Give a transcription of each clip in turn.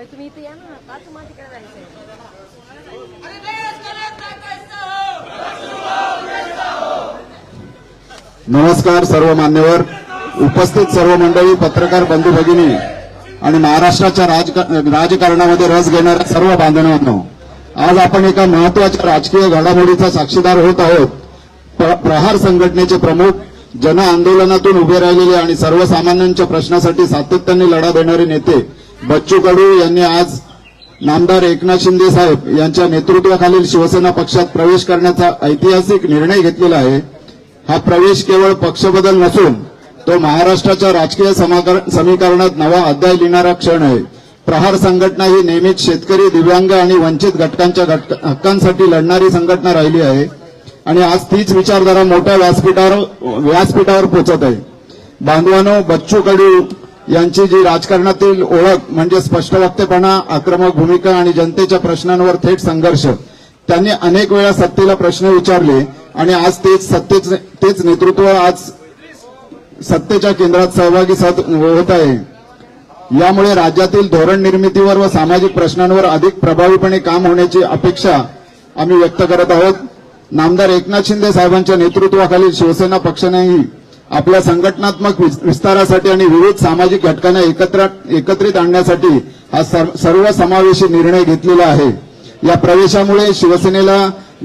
तुम्ही इथे या ना, का तुम्हाला तिकडे जायचंय? नमस्कार सर्व मान्यवर, उपस्थित सर्व मंडळी, पत्रकार बंधू भगिनी आणि महाराष्ट्राच्या राजकारणामध्ये रस घेणाऱ्या सर्व बांधवांनो, आज आपण एका महत्वाच्या राजकीय घडामोडीचा साक्षीदार होत आहोत. प्रहार संघटनेचे प्रमुख, जन आंदोलनातून उभे राहिलेले आणि सर्वसामान्यांच्या प्रश्नासाठी सातत्याने लढा देणारे नेते बच्चू कडू यांनी आज नामदार एकनाथ शिंदे साहेब यांच्या नेतृत्वाखालील शिवसेना पक्षात प्रवेश करण्याचा ऐतिहासिक निर्णय घेतलेला आहे. हा प्रवेश केवळ पक्षबदल नसून तो महाराष्ट्राच्या राजकीय समीकरणात नवा अध्याय लिहिणारा क्षण आहे. प्रहार संघटना ही नेहमीच शेतकरी, दिव्यांग आणि वंचित घटकांच्या हक्कांसाठी लढणारी संघटना राहिली आहे आणि आज तीच विचारधारा मोठ्या व्यासपीठावर पोहोचत आहे. बांधवांनो, बच्चू कडू यांची जी राजकारणातील ओळख म्हणजे स्पष्टवक्तेपणा, आक्रमक भूमिका आणि जनतेच्या प्रश्नांवर थेट संघर्ष. त्यांनी अनेक वेळा सत्तेला प्रश्न विचारले आणि आज तेच नेतृत्व आज सत्तेच्या केंद्रात सहभागी होत आहे. यामुळे राज्यातील धोरण निर्मितीवर व सामाजिक प्रश्नांवर अधिक प्रभावीपणे काम होण्याची अपेक्षा आम्ही व्यक्त करत आहोत. नामदार एकनाथ शिंदे साहेबांच्या नेतृत्वाखालील शिवसेना पक्षानेही आपल्या संघटनात्मक विस्तारासाठी आणि विविध सामाजिक घटकांना एकत्रित आणण्यासाठी हा सर्वसमावेशी निर्णय घेतलेला आहे. या प्रवेशामुळे शिवसेनेला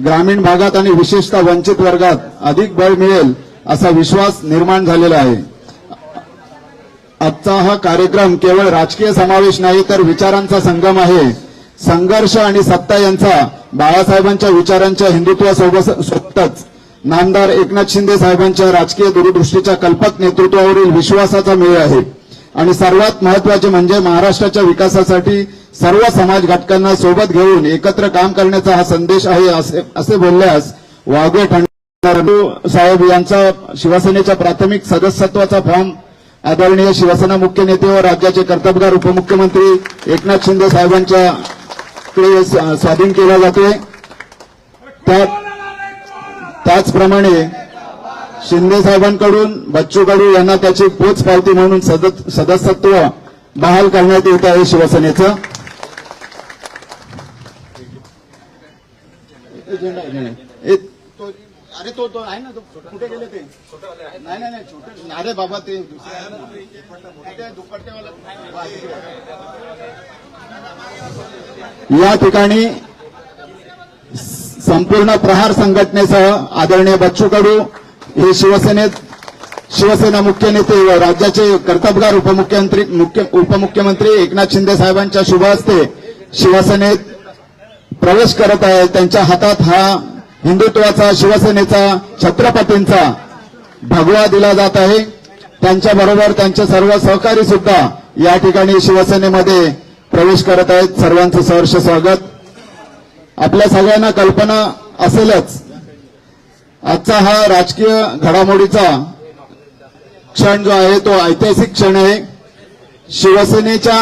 ग्रामीण भागात आणि विशेषतः वंचित वर्गात अधिक बळ मिळेल असा विश्वास निर्माण झालेला आहे. आजचा हा कार्यक्रम केवळ राजकीय समावेश नाही तर विचारांचा संगम आहे. संघर्ष आणि सत्ता यांचा बाळासाहेबांच्या विचारांच्या हिंदुत्वासोबतच नामदार एकनाथ शिंदे साहेबांच्या राजकीय दूरदृष्टीच्या कल्पक नेतृत्वावरील विश्वासाचा मेळ आहे. आणि सर्वात महत्वाचे म्हणजे महाराष्ट्राच्या विकासासाठी सर्व समाज घटकांना सोबत घेऊन एकत्र काम करण्याचा हा संदेश आहे असे बोलल्यास वावगे ठरणार. साहेब यांचा शिवसेनेच्या प्राथमिक सदस्यत्वाचा फॉर्म आदरणीय शिवसेना मुख्य नेते व राज्याचे कर्तबगार उपमुख्यमंत्री एकनाथ शिंदे साहेबांच्याकडे स्वाधीन केला जातोय. त्याचप्रमाणे शिंदे साहेबांकडून बच्चू कडू यांना त्याची पोचपावती म्हणून सदस्यत्व बहाल करण्यात येत आहे शिवसेनेचं. अरे तो आहे ना, तो कुठे गेले ते? नाही छोटे, अरे बाबा ते दुपट्टेवाला. या ठिकाणी संपूर्ण प्रहार संघटनेसह आदरणीय बच्चू कडू हे शिवसेना मुख्य नेते व राज्याचे कर्तबगार उपमुख्यमंत्री एकनाथ शिंदे साहेबांच्या शुभ हस्ते शिवसेनेत प्रवेश करत आहेत. त्यांच्या हातात हा हिंदुत्वाचा, शिवसेनेचा, छत्रपतींचा भगवा दिला जात आहे. त्यांच्याबरोबर त्यांचे सर्व सहकारी सुद्धा या ठिकाणी शिवसेनेमध्ये प्रवेश करत आहेत. सर्वांचं सहर्ष स्वागत. आपल्या सगळ्यांना कल्पना असेलच, आजचा हा राजकीय घडामोडीचा क्षण जो आहे तो ऐतिहासिक क्षण आहे. शिवसेनेच्या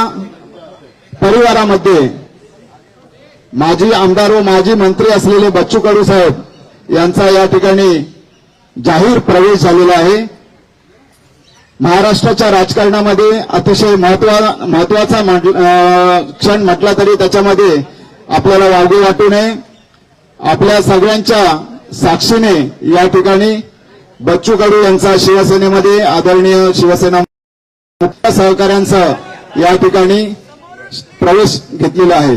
परिवारामध्ये माजी आमदार व माजी मंत्री असलेले बच्चू कडू साहेब यांचा या ठिकाणी जाहीर प्रवेश झालेला आहे. महाराष्ट्राच्या राजकारणामध्ये अतिशय महत्वाचा क्षण म्हटला तरी त्याच्यामध्ये आपल्याला वावगे वाटू नये. आपल्या सगळ्यांच्या साक्षीने या ठिकाणी बच्चू कडू यांचा शिवसेनेमध्ये आदरणीय शिवसेना सहकाऱ्यांसह या ठिकाणी प्रवेश घेतलेला आहे.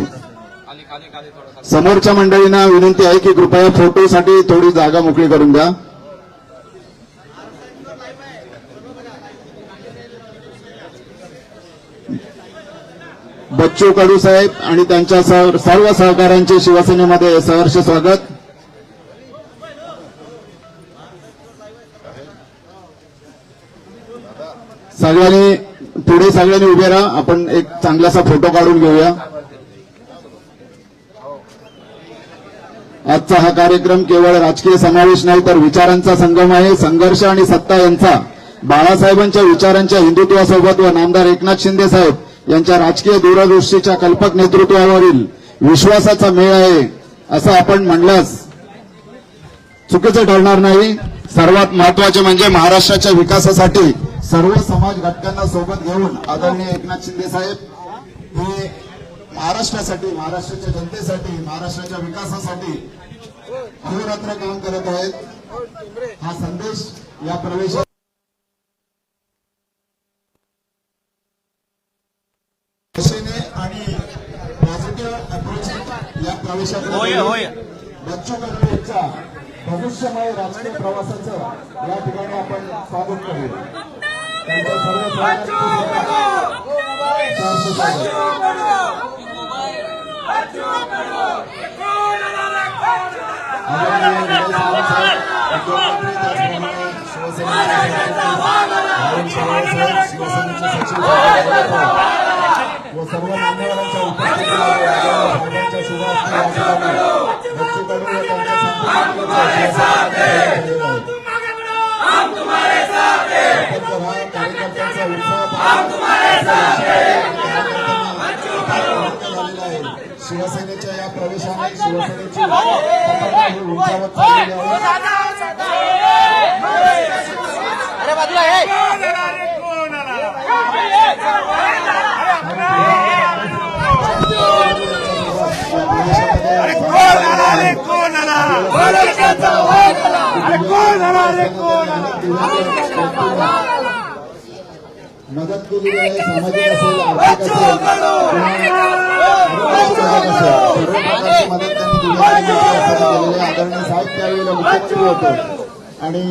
समोरच्या मंडळींना विनंती आहे की कृपया फोटोसाठी थोडी जागा मोकळी करून द्या. बच्चू कडू साहेब आणि त्यांच्या सर्व सहकाऱ्यांचे शिवसेनेमध्ये सहर्ष स्वागत. सगळ्यांनी उभे राहा. आपण एक चांगलासा फोटो काढून घेऊया. आजचा हा कार्यक्रम केवळ राजकीय समावेश नाही तर विचारांचा संगम आहे. संघर्ष आणि सत्ता यांचा बाळासाहेबांच्या विचारांच्या हिंदुत्वासोबत व नामदार एकनाथ शिंदे साहेब यांच्या राजकीय दूरदृष्टीच्या कल्पक नेतृत्वावरील विश्वासाचा मेळ आहे असं आपण म्हणल्यास चुकीचं ठरणार नाही. सर्वात महत्वाचे म्हणजे महाराष्ट्राच्या विकासासाठी सर्व समाज घटकांना सोबत घेऊन आदरणीय एकनाथ शिंदे साहेब हे महाराष्ट्रासाठी, महाराष्ट्राच्या जनतेसाठी, महाराष्ट्राच्या विकासासाठी अहोरात्र काम करत आहेत. हा संदेश या प्रवेशात आणि पॉझिटिव्ह अप्रोच या प्रवेशात बच्चू कडू यांच्या भविष्यमय राजकीय प्रवासाचं या ठिकाणी आपण स्वागत करू. त्यांच्या सर्व व सर्व मान्यवरांच्या उपस्थितीच्या शुभाशय बच्चू कडू व त्यांच्या कार्यकर्त्यांचा झालेला आहे. शिवसेनेच्या या प्रवेशाने शिवसेनेची उंचावत चाललेली मदत केलेली आहे. सामाजिक असेल, आर्थिक असेल, मदत त्यांनी दिलेली आदरणीय साहेब त्यावेळेला मुख्यमंत्री होते. आणि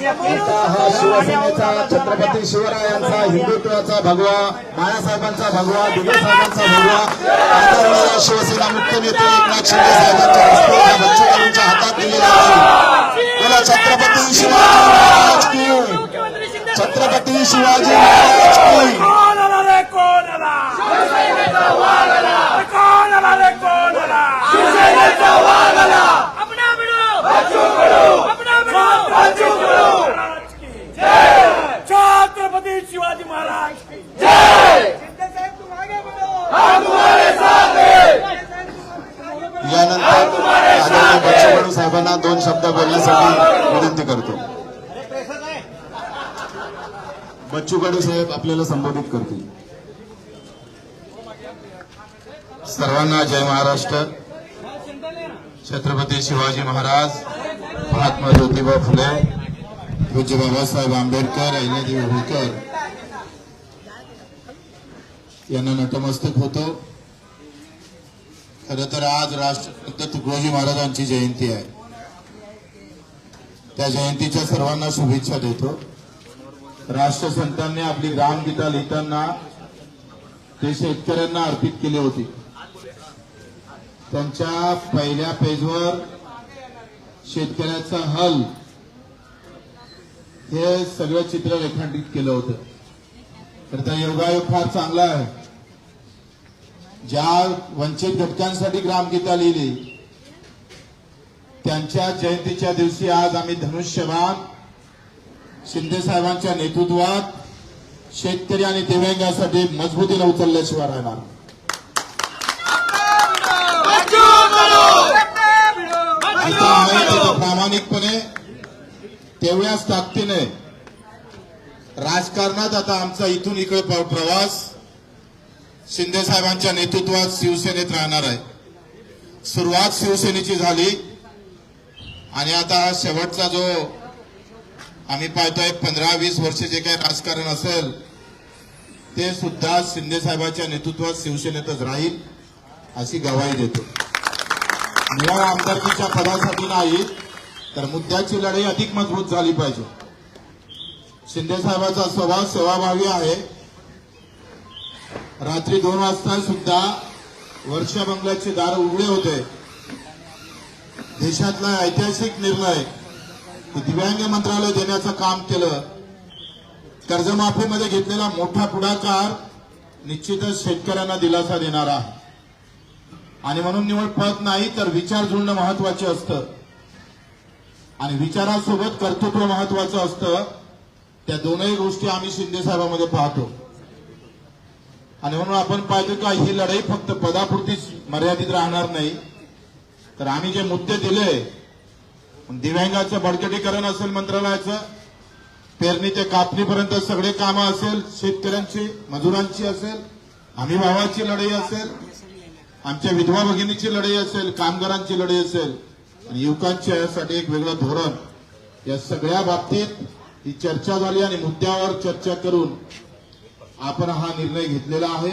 आता हा शिवसेनेचा छत्रपती शिवरायांचा हिंदुत्वाचा भगवा, बाळासाहेबांचा भगवा, दिगे साहेबांचा भगवा आदरणीय शिवसेना मुख्य नेते एकनाथ शिंदे साहेबांच्या हस्ते बच्चू कडूंच्या हातात दिलेला आहे. मला छत्रपती शिवाजी महाराज की, छत्रपती शिवाजी महाराज की. छत्रपती शिवाजी महाराज शिंदे साहेब तुम आगे बढ़ो, हम तुम्हारे साथ हैं. यानंतर आदरणीय बच्चू कडू साहेबांना 2 शब्द बोलण्यासाठी विनंती करतो. बच्चू कडू साहेब आपल्याला संबोधित करतील. सर्वांना जय महाराष्ट्र. छत्रपती शिवाजी महाराज, महात्मा ज्योतिबा फुले, पूज्य बाबासाहेब आंबेडकर, अहिल्यादेवी होळकर यांना नतमस्तक होतो. खरं तर आज राष्ट्रसंत तुकडोजी महाराजांची जयंती आहे. त्या जयंतीच्या सर्वांना शुभेच्छा देतो. राष्ट्रसंतांनी आपली ग्रामगीता लिहिताना ते शेतकऱ्यांना अर्पित केली होती. त्यांच्या पहिल्या पेजवर शेतकऱ्याचा हल हे सगळं चित्र रेखांकित केलं होतं. तर त्या योगायोग फार चांगला आहे. ज्या वंचित घटकांसाठी ग्रामगीता लिहिली त्यांच्या जयंतीच्या दिवशी आज आम्ही धनुष्यबाण शिंदे साहेबांच्या नेतृत्वात शेतकरी आणि दिव्यांगासाठी मजबूतीने उचलल्याशिवाय राहणार. प्रामाणिकपणे तेवढ्याच ताकदीने राजकारणात आता आमचा इथून इकडे प्रवास शिंदे साहेबांच्या नेतृत्वात शिवसेनेत राहणार आहे. सुरुवात शिवसेनेची झाली आणि आता शेवटचा जो आम्ही पाहतोय 15-20 वर्ष जे काही राजकारण असेल ते सुद्धा शिंदे साहेबांच्या नेतृत्वात शिवसेनेतच राहील अशी ग्वाही देतो. निवड आमदारकीच्या पदासाठी नाही तर मुद्द्याची लढाई अधिक मजबूत झाली पाहिजे. शिंदे साहेबांचा स्वभाव सेवाभावी आहे. रात्री 2 वाजता सुद्धा वर्षा बंगल्याचे दार उघडे होते. देशातला ऐतिहासिक निर्णय दिव्यांग मंत्रालय देण्याचं काम केलं. कर्जमाफीमध्ये घेतलेला मोठा पुढाकार निश्चितच शेतकऱ्यांना दिलासा देणारा आहे. आणि म्हणून निवड पद नाही तर विचार जुळणं महत्वाचे असतं आणि विचारासोबत कर्तृत्व महत्वाचं असतं. त्या दोनही गोष्टी आम्ही शिंदे साहेबांमध्ये पाहतो. आणि म्हणून आपण पाहतो का ही लढाई फक्त पदापुरतीच मर्यादित राहणार नाही तर आम्ही जे मुद्दे दिले दिव्यांगाचं बळकटीकरण असेल मंत्रालयाचं, पेरणी ते कापणीपर्यंत सगळे कामं असेल, शेतकऱ्यांची मजुरांची असेल, हमी भावाची लढाई असेल, आमच्या विधवा भगिनीची लढाई असेल, कामगारांची लढाई असेल आणि युवकांच्या यासाठी एक वेगळं धोरण, या सगळ्या बाबतीत ही चर्चा झाली आणि मुद्द्यावर चर्चा करून आपण हा निर्णय घेतलेला आहे.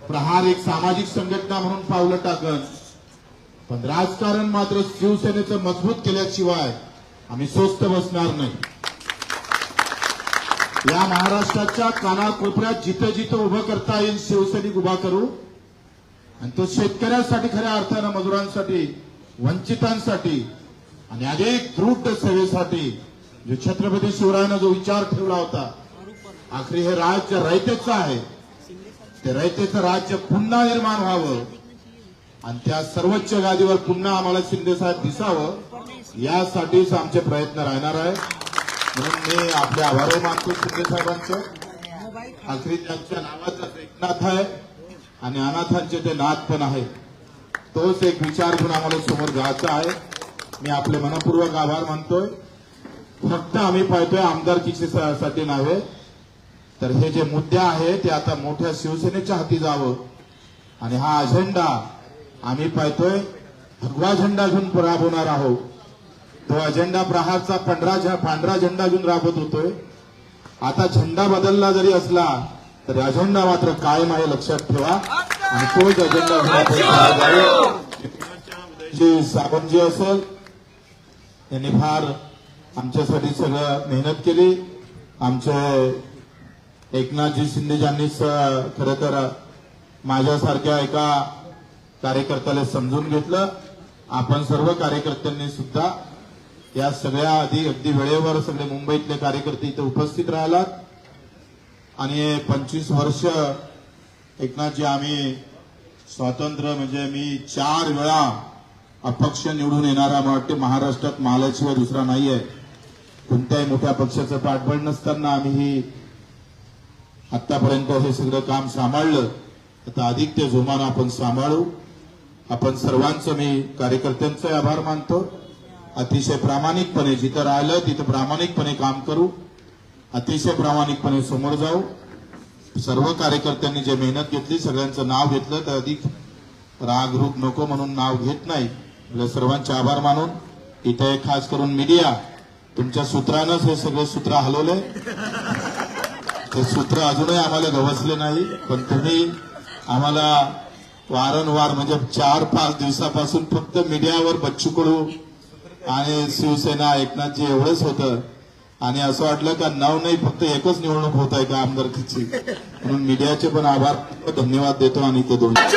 प्रहार एक सामाजिक संघटना म्हणून पावलं टाकन, पण राजकारण मात्र शिवसेनेचं मजबूत केल्याशिवाय आम्ही स्वस्थ बसणार नाही. या महाराष्ट्राच्या कानाकोपऱ्यात जिथं जिथं उभं करता येईल शिवसैनिक उभा करू आणि तो शेतकऱ्यांसाठी, खऱ्या अर्थानं मजुरांसाठी, वंचितांसाठी आणि अधिक दृढ सेवेसाठी जो छत्रपती शिवरायानं जो विचार ठेवला होता, आखरी हे राज्य रयतेचं आहे, ते रयतेचं राज्य पुन्हा निर्माण व्हावं आणि त्या सर्वोच्च गादीवर पुन्हा आम्हाला शिंदेसाहेब दिसावं, यासाठीच आमचे प्रयत्न राहणार आहे. म्हणून मी आपले आभार मानतो शिंदेसाहेबांचे. आखरी त्यांच्या नावाचा एकनाथ आहे आणि अनाथांचे ते नाथ पण आहे. तोच एक विचार घेऊन आम्हाला समोर जायचा आहे. मी आपले मनपूर्वक आभार मानतोय. फक्त आम्ही पाहतोय आमदारकीसाठी नव्हे, तर हे जे मुद्दे आहे ते आता मोठ्या शिवसेनेच्या हाती जावं आणि हा अजेंडा आम्ही पाहतोय भगवा झेंडा घेऊन राबवणार आहोत. तो अजेंडा प्रहारचा पांढरा झेंडा घेऊन राबवत होतोय. आता झेंडा बदलला जरी असला तरी अजेंडा मात्र कायम आहे, लक्षात ठेवा. आणि तोच अजेंडा घेऊन सावंतजी असेल, यांनी फार आमच्यासाठी सगळं मेहनत केली. आमचे एकनाथजी शिंदेजींनीच खरं तर माझ्यासारख्या एका कार्यकर्त्याला समजून घेतलं. आपण सर्व कार्यकर्त्यांनी सुद्धा या सगळ्या अगदी वेळेवर सगळे मुंबईतले कार्यकर्ते इथे उपस्थित राहिलात आणि 25 वर्ष एकनाथजी आम्ही स्वातंत्र्य म्हणजे मी 4 वेळा अपक्ष निवडून येणारा मला वाटते महाराष्ट्रात महालाशिवाय दुसरा नाहीये. कोणत्याही मोठ्या पक्षाचं पाठबळ नसताना आम्ही आतापर्यंत हे सगळं काम सांभाळलं. आता अधिक ते जोमानं आपण सांभाळू. आपण सर्वांचं मी कार्यकर्त्यांचे आभार मानतो. अतिशय प्रामाणिकपणे जिथं राहिलं तिथं प्रामाणिकपणे काम करू, अतिशय प्रामाणिकपणे समोर जाऊ. सर्व कार्यकर्त्यांनी जे मेहनत घेतली सगळ्यांचं नाव घेतलं तर अधिक रागरूप नको म्हणून नाव घेत नाही. सर्वांचे आभार मानून इथे खास करून मीडिया, तुमच्या सूत्रानंच हे सगळे सूत्र हलवले. ते सूत्र अजूनही आम्हाला गवसले नाही, पण तुम्ही आम्हाला वारंवार म्हणजे 4-5 दिवसापासून फक्त मीडियावर बच्चू कडू आणि शिवसेना एकनाथजी एवढंच होतं आणि असं वाटलं का नाही फक्त एकच निवडणूक होत आहे का आमदारकीची. म्हणून मीडियाचे पण आभार, धन्यवाद देतो. आणि ते दोन कोण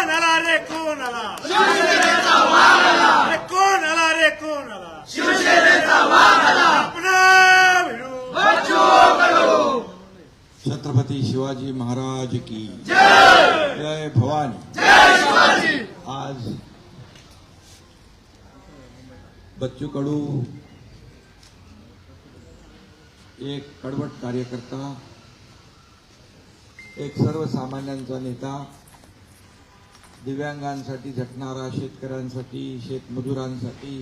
आला रे, कोण आला शिवसेनेचा वाघ आला, कोण आला रे, कोण आला शिवसेनेचा वाघ आला, छत्रपती शिवाजी महाराज की जय भवानी, जय शिवाजी. आज बच्चू कडू एक कडवट कार्यकर्ता, एक सर्वसामान्यांचा नेता, दिव्यांगांसाठी झटणारा, शेतकऱ्यांसाठी, शेतमजुरांसाठी,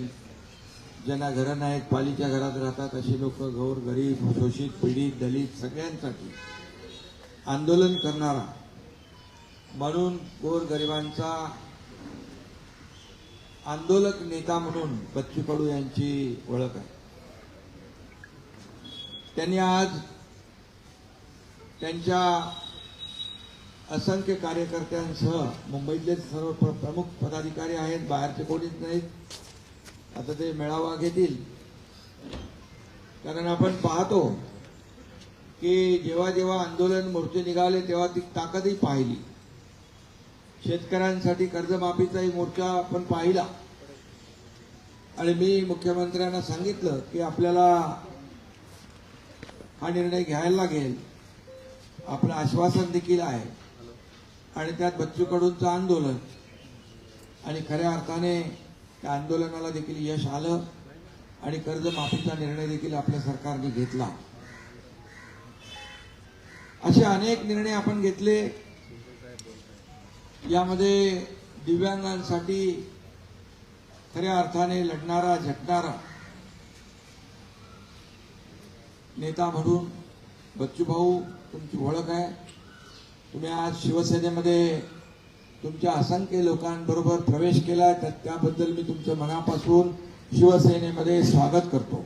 ज्यांना घरं नाहीत, पालीच्या घरात राहतात अशी लोक, गौर गरीब, शोषित, पीडित, दलित सगळ्यांसाठी आंदोलन करणारा, म्हणून गोरगरिबांचा आंदोलक नेता म्हणून बच्चू कडू यांची ओळख आहे. त्यांनी आज त्यांच्या असंख्य कार्यकर्त्यांसह, मुंबईतले सर्व प्रमुख पदाधिकारी आहेत, बाहेरचे कोणीच नाहीत, आता ते मेळावा घेतील. कारण आपण पाहतो की जेव्हा जेव्हा आंदोलन मोर्चे निघाले तेव्हा ती ताकदही पाहिली. शेतकऱ्यांसाठी कर्जमाफीचाही मोर्चा आपण पाहिला आणि मी मुख्यमंत्र्यांना सांगितलं की आपल्याला हा निर्णय घ्यायला लागेल. आपलं आश्वासन देखील आहे आणि त्यात बच्चू कडूंचं आंदोलन आणि खऱ्या अर्थाने त्या आंदोलनाला देखील यश आलं आणि कर्जमाफीचा निर्णय देखील आपल्या सरकारने घेतला. असे अनेक निर्णय आपण घेतले. यामध्ये दिव्यांगांसाठी खऱ्या अर्थाने लढणारा झटणारा नेता म्हणून बच्चू भाऊ तुमची ओळख आहे. तुम्ही आज शिवसेनेमध्ये तुमच्या असंख्य लोकांबरोबर प्रवेश केला, तर त्याबद्दल मी तुमचं मनापासून शिवसेनेमध्ये स्वागत करतो.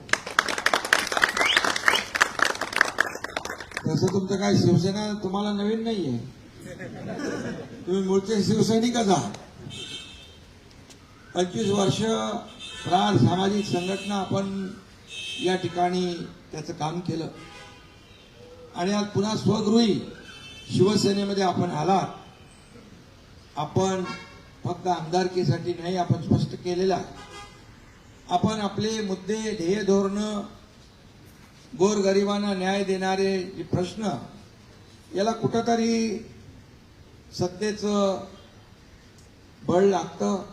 तसं तुमचं काय शिवसेना तुम्हाला नवीन नाहीये, तुम्ही मूळचे शिवसैनिकच आहात. 25 वर्ष प्राण सामाजिक संघटना आपण या ठिकाणी त्याचं काम केलं आणि आज पुन्हा स्वगृही शिवसेनेमध्ये आपण आलात. आपण फक्त आमदारकीसाठी नाही, आपण स्पष्ट केलेलं आहे. आपण आपले मुद्दे, ध्येय, धोरणं, गोरगरिबांना न्याय देणारे जे प्रश्न, याला कुठंतरी सत्तेचं बळ लागतं.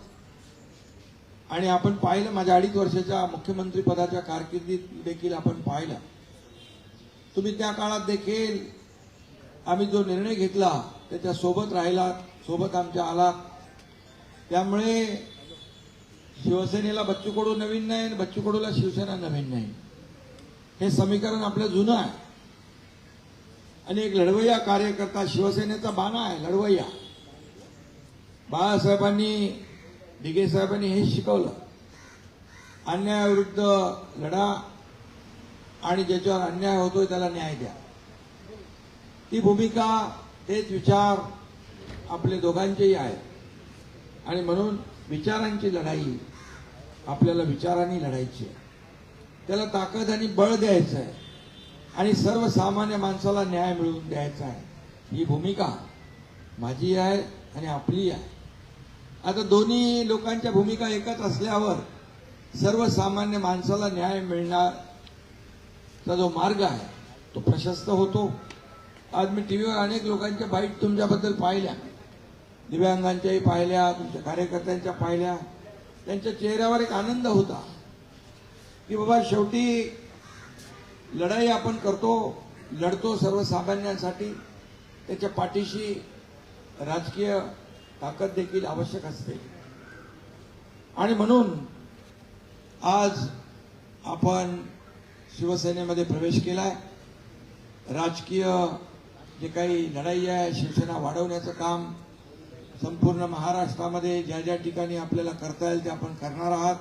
आणि आपण पाहिलं, माझ्या 2.5 वर्षाच्या मुख्यमंत्री पदाच्या कारकिर्दीत देखील आपण पाहिलं. तुम्ही त्या काळात देखील आम्ही जो निर्णय घेतला त्याच्या सोबत राहिलात, सोबत आमच्या आलात. त्यामुळे शिवसेनेला बच्चू कडू नवीन नाही आणि बच्चू कडूला शिवसेना नवीन नाही, हे समीकरण आपलं जुनं आहे. आणि एक लढवय्या कार्यकर्ता, शिवसेनेचा बाणा आहे लढवय्या. बाळासाहेबांनी, दिघे साहेबांनी हे शिकवलं, अन्यायाविरुद्ध लढा आणि ज्याच्यावर अन्याय होतोय त्याला न्याय द्या. ती भूमिका, तेच विचार आपले दोघांचेही आहेत. आणि म्हणून विचारांची लढाई आपल्याला विचारांनी लढायची आहे. त्याला ताकद आणि बळ द्यायचं आहे आणि सर्वसामान्य माणसाला न्याय मिळवून द्यायचा आहे. ही भूमिका माझी आहे आणि आपली आहे. आता दोन्ही लोकांच्या भूमिका एकच असल्यावर सर्वसामान्य माणसाला न्याय मिळण्याचा जो मार्ग आहे तो प्रशस्त होतो. आज मी टीव्हीवर अनेक लोकांच्या बाईट तुमच्याबद्दल पाहिल्या, दिव्यांगांच्याही पाहिल्या, तुमच्या कार्यकर्त्यांच्या पाहिल्या. त्यांच्या चेहऱ्यावर एक आनंद होता की बाबा शेवटी लढाई आपण करतो, लढतो सर्वसामान्यांसाठी. त्याच्या पाठीशी राजकीय ताकद देखील आवश्यक असते. आणि म्हणून आज आपण शिवसेनेमध्ये प्रवेश केलाय. राजकीय जे काही लढाई आहे, शिवसेना वाढवण्याचं काम संपूर्ण महाराष्ट्रामध्ये ज्या ज्या ठिकाणी आपल्याला करता येईल ते आपण करणार आहात.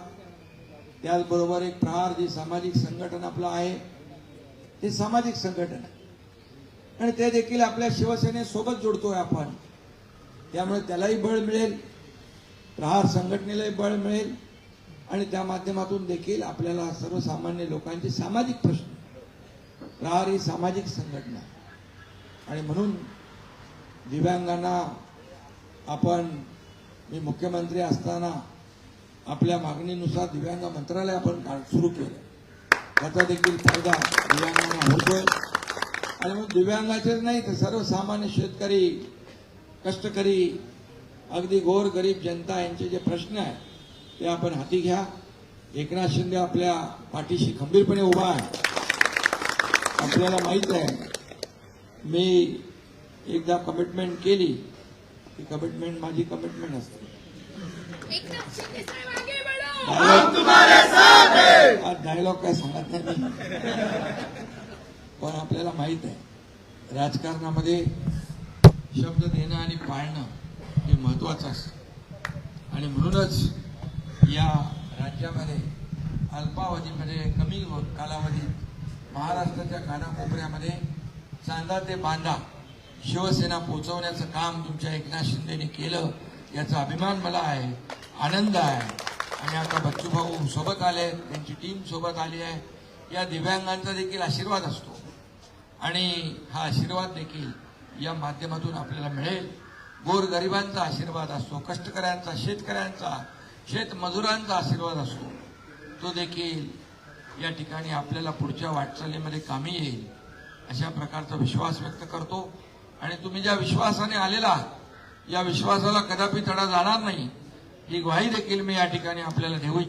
त्याचबरोबर एक प्रहार जे सामाजिक संघटन आपलं आहे ते सामाजिक संघटन आहे आणि ते देखील आपल्या शिवसेनेसोबत जोडतोय आपण. त्यामुळे त्यालाही बळ मिळेल, प्रहार संघटनेलाही बळ मिळेल आणि त्या माध्यमातून देखील आपल्याला सर्वसामान्य लोकांचे सामाजिक प्रश्न, प्रहार ही सामाजिक संघटना आहे. आणि म्हणून दिव्यांगांना आपण, मी मुख्यमंत्री असताना आपल्या मागणीनुसार दिव्यांग मंत्रालय आपण सुरू केलं. त्याचा देखील फायदा दिव्यांगांना होतोय. आणि मग दिव्यांगाचेच नाही तर सर्वसामान्य शेतकरी, कष्टकरी, अगदी गोर गरीब जनता यांचे जे प्रश्न आहेत ते आपण हाती घ्या. एकनाथ शिंदे आपल्या पाठीशी खंबीरपणे उभा आहे. आपल्याला माहित आहे, मी एकदा कमिटमेंट केली ती कमिटमेंट माझी कमिटमेंट असते. आज डायलॉग काय सांगत नाही मी, पण आपल्याला माहित आहे राजकारणामध्ये शब्द देणं आणि पाळणं हे महत्वाचं असतं. आणि म्हणूनच या राज्यामध्ये अल्पावधीमध्ये, कमी कालावधीत महाराष्ट्राच्या कानाकोपऱ्यामध्ये चांदा ते बांधा शिवसेना पोहोचवण्याचं काम तुमच्या एकनाथ शिंदेने केलं, याचा अभिमान मला आहे, आनंद आहे. आणि आता बच्चू भाऊ सोबत आले, त्यांची टीम सोबत आली आहे. या दिव्यांगांचा देखील आशीर्वाद असतो आणि हा आशीर्वाद देखील या माध्यमातून आपल्याला मिळेल. गोरगरिबांचा आशीर्वाद असतो, कष्टकऱ्यांचा, शेतकऱ्यांचा, शेतमजुरांचा आशीर्वाद असतो. तो देखील या ठिकाणी आपल्याला पुढच्या वाटचालीमध्ये कामी येईल अशा प्रकारचा विश्वास व्यक्त करतो. आणि तुम्ही ज्या विश्वासाने आलेला आहात या विश्वासाला कदापि तडा जाणार नाही ही ग्वाही देखील मी या ठिकाणी आपल्याला देऊ इच्छितो.